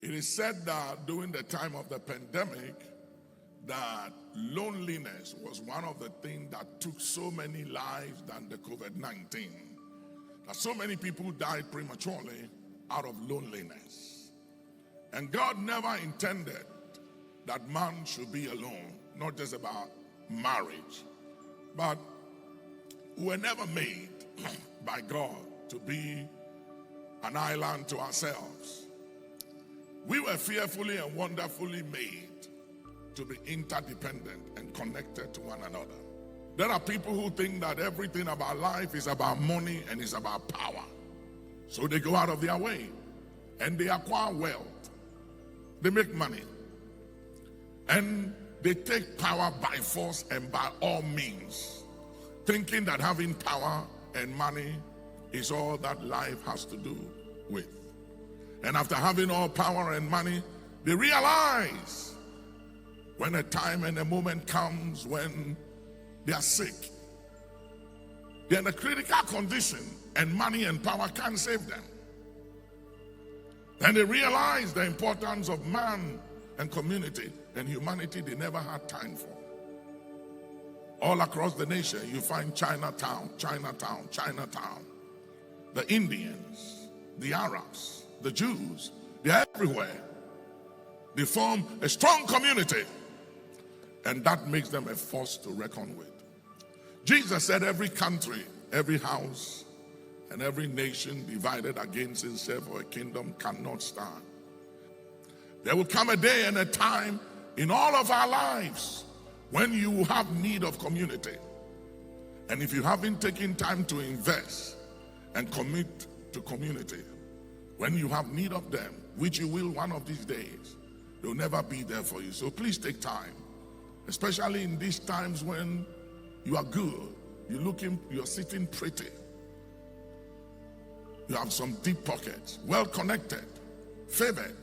It is said that during the time of the pandemic, that loneliness was one of the things that took so many lives than the COVID-19. That so many people died prematurely out of loneliness. And God never intended that man should be alone, not just about marriage. But we were never made by God to be an island to ourselves. We were fearfully and wonderfully made to be interdependent and connected to one another. There are people who think that everything about life is about money and is about power. So they go out of their way and they acquire wealth. They make money. And they take power by force and by all means, thinking that having power and money is all that life has to do with. And after having all power and money, they realize when a time and a moment comes when they are sick, they're in a critical condition and money and power can't save them. And they realize the importance of man and community and humanity they never had time for. All across the nation, you find Chinatown. The Indians, the Arabs, the Jews, they're everywhere. They form a strong community, and that makes them a force to reckon with. Jesus said every country, every house, and every nation divided against itself or a kingdom cannot stand. There will come a day and a time in all of our lives when you have need of community. And if you haven't taken time to invest and commit to community, when you have need of them, which you will one of these days, they'll never be there for you. So please take time, especially in these times when you are good, you're sitting pretty, you have some deep pockets, well connected, favored.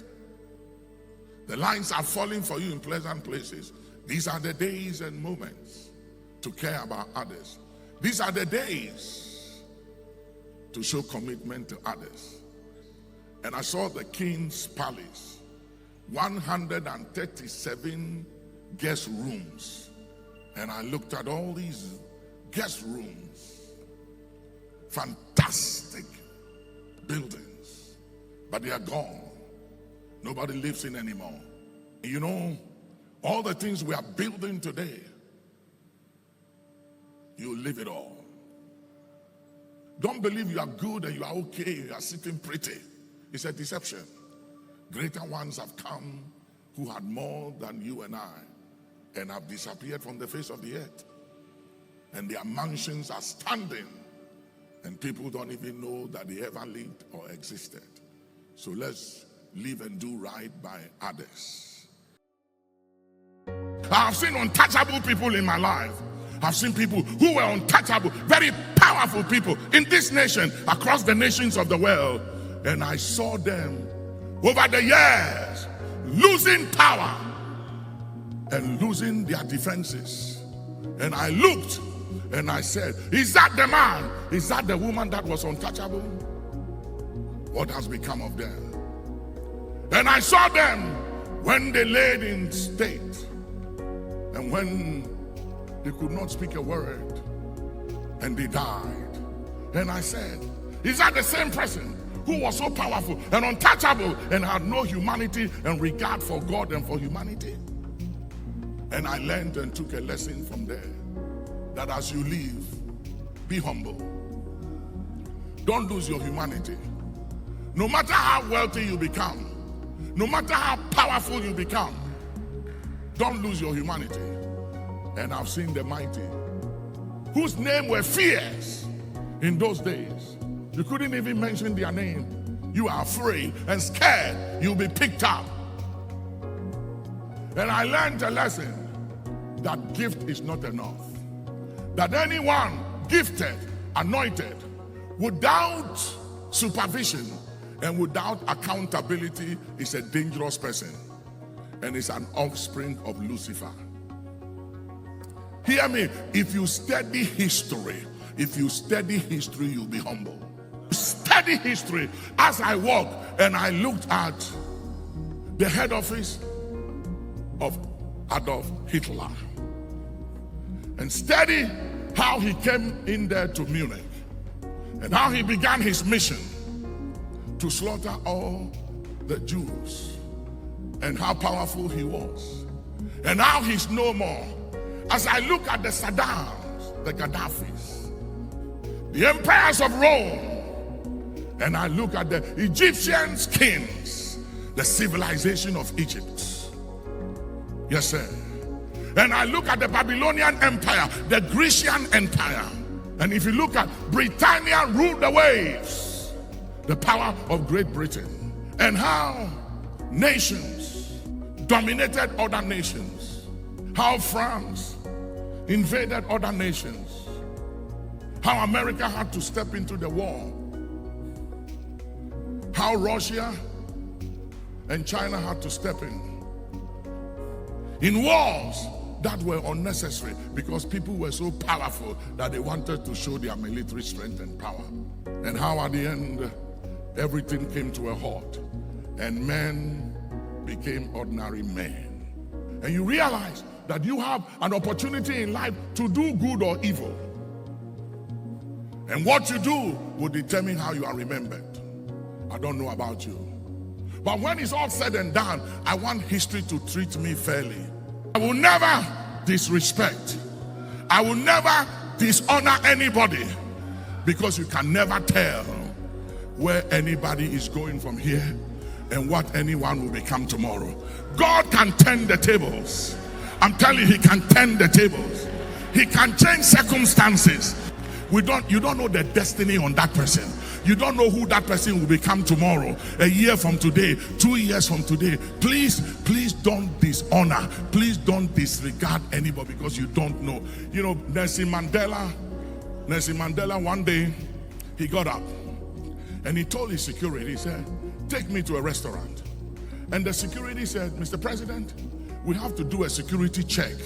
The lines are falling for you in pleasant places. These are the days and moments to care about others. These are the days to show commitment to others. And I saw the king's palace, 137 guest rooms. And I looked at all these guest rooms, fantastic buildings, but they are gone. Nobody lives in anymore. You know, all the things we are building today, you live it all. Don't believe you are good and you are okay, you are sitting pretty. It's a deception. Greater ones have come who had more than you and I and have disappeared from the face of the earth. And their mansions are standing and people don't even know that they ever lived or existed. So let's live and do right by others. I've seen untouchable people in my life. I've seen people who were untouchable, very powerful people in this nation, across the nations of the world. And I saw them over the years losing power and losing their defenses. And I looked and I said, is that the man? Is that the woman that was untouchable? What has become of them? And I saw them when they laid in state and when they could not speak a word and they died. And I said, is that the same person who was so powerful and untouchable and had no humanity and regard for God and for humanity? And I learned and took a lesson from there, that as you live, be humble. Don't lose your humanity. No matter how wealthy you become, no matter how powerful you become, don't lose your humanity. And I've seen the mighty, whose name were fierce in those days. You couldn't even mention their name. You are afraid and scared you'll be picked up. And I learned a lesson that gift is not enough. That anyone gifted, anointed, without supervision and without accountability is a dangerous person and is an offspring of Lucifer. Hear me, if you study history, you'll be humble. Study history. As I walked and I looked at the head office of Adolf Hitler, and study how he came in there to Munich and how he began his mission to slaughter all the Jews, and how powerful he was, and how he's no more. As I look at the Saddams, the Gaddafis, the empires of Rome, and I look at the Egyptian kings, the civilization of Egypt. Yes, sir. And I look at the Babylonian Empire, the Grecian Empire. And if you look at Britannia ruled the waves, the power of Great Britain, and how nations dominated other nations, how France invaded other nations, how America had to step into the war, how Russia and China had to step in wars that were unnecessary because people were so powerful that they wanted to show their military strength and power. And how at the end everything came to a halt and men became ordinary men. And you realize that you have an opportunity in life to do good or evil. And what you do will determine how you are remembered. I don't know about you, but when it's all said and done, I want history to treat me fairly. I will never disrespect. I will never dishonor anybody, because you can never tell where anybody is going from here and what anyone will become tomorrow. God can turn the tables. I'm telling you, he can turn the tables. He can change circumstances. You don't know the destiny on that person. You don't know who that person will become tomorrow, a year from today, 2 years from today. Please don't dishonor. Please don't disregard anybody, because you don't know. You know, Nelson Mandela, one day, he got up and he told his security, he said, take me to a restaurant. And the security said, Mr. President, we have to do a security check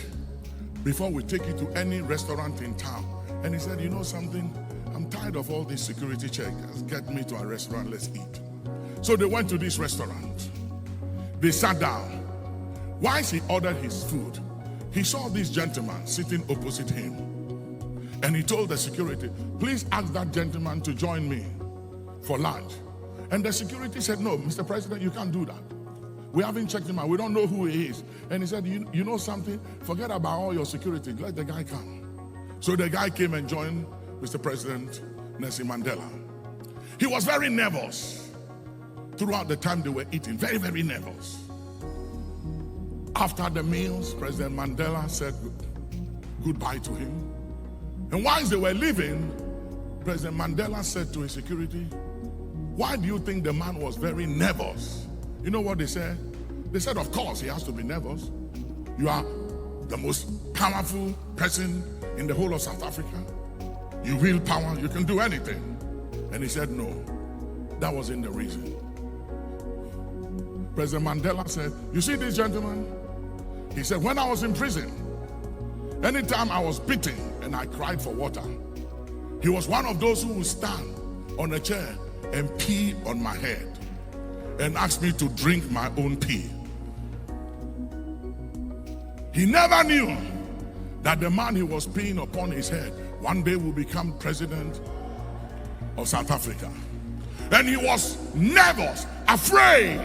before we take you to any restaurant in town. And he said, you know something? I'm tired of all these security checks. Get me to a restaurant, let's eat. So they went to this restaurant. They sat down. Whilst he ordered his food, he saw this gentleman sitting opposite him. And he told the security, please ask that gentleman to join me for lunch. And the security said, no, Mr. President, you can't do that. We haven't checked him out. We don't know who he is. And he said, you know something? Forget about all your security. Let the guy come. So the guy came and joined Mr. President Nelson Mandela. He was very nervous throughout the time they were eating. Very, very nervous. After the meals, President Mandela said goodbye to him. And whilst they were leaving, President Mandela said to his security, why do you think the man was very nervous? You know what they said? They said, of course, he has to be nervous. You are the most powerful person in the whole of South Africa. You wield power, you can do anything. And he said, no, that wasn't the reason. President Mandela said, you see this gentleman? He said, when I was in prison, anytime I was beaten and I cried for water, he was one of those who would stand on a chair and pee on my head and ask me to drink my own pee. He never knew that the man he was peeing upon his head one day will become president of South Africa. And he was nervous, afraid.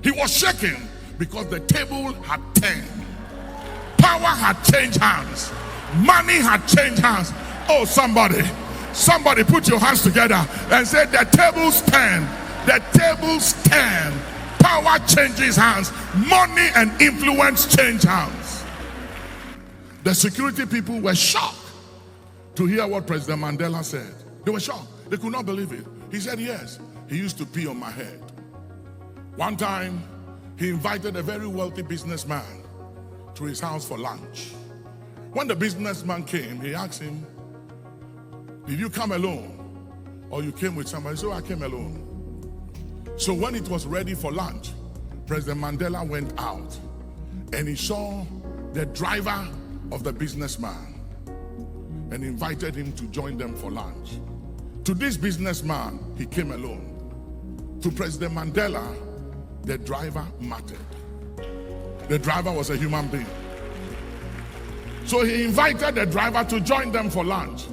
He was shaking because the table had turned. Power had changed hands. Money had changed hands. Oh, somebody put your hands together and say, the tables turn. The tables turn. Power changes hands. Money and influence change hands. The security people were shocked to hear what President Mandela said. They were shocked. They could not believe it. He said, yes, he used to pee on my head. One time, he invited a very wealthy businessman to his house for lunch. When the businessman came, he asked him, did you come alone or you came with somebody? So I came alone. So when it was ready for lunch, President Mandela went out and he saw the driver of the businessman and invited him to join them for lunch. To this businessman, he came alone. To President Mandela, the driver mattered. The driver was a human being. So he invited the driver to join them for lunch.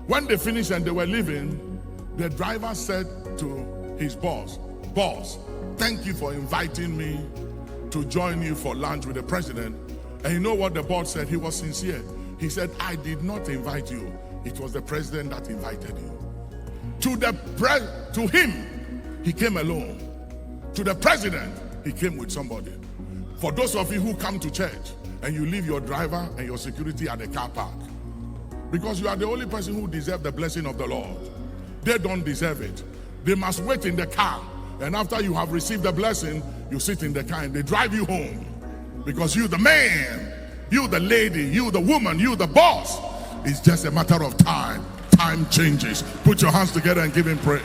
When they finished and they were leaving, the driver said to his boss, "Boss, thank you for inviting me to join you for lunch with the president." And you know what the boss said? He was sincere. He said, "I did not invite you. It was the president that invited you." To him, he came alone. To the president, he came with somebody. For those of you who come to church and you leave your driver and your security at the car park, because you are the only person who deserves the blessing of the Lord. They don't deserve it. They must wait in the car. And after you have received the blessing, you sit in the car and they drive you home. Because you the man, you the lady, you the woman, you the boss. It's just a matter of time. Time changes. Put your hands together and give him praise.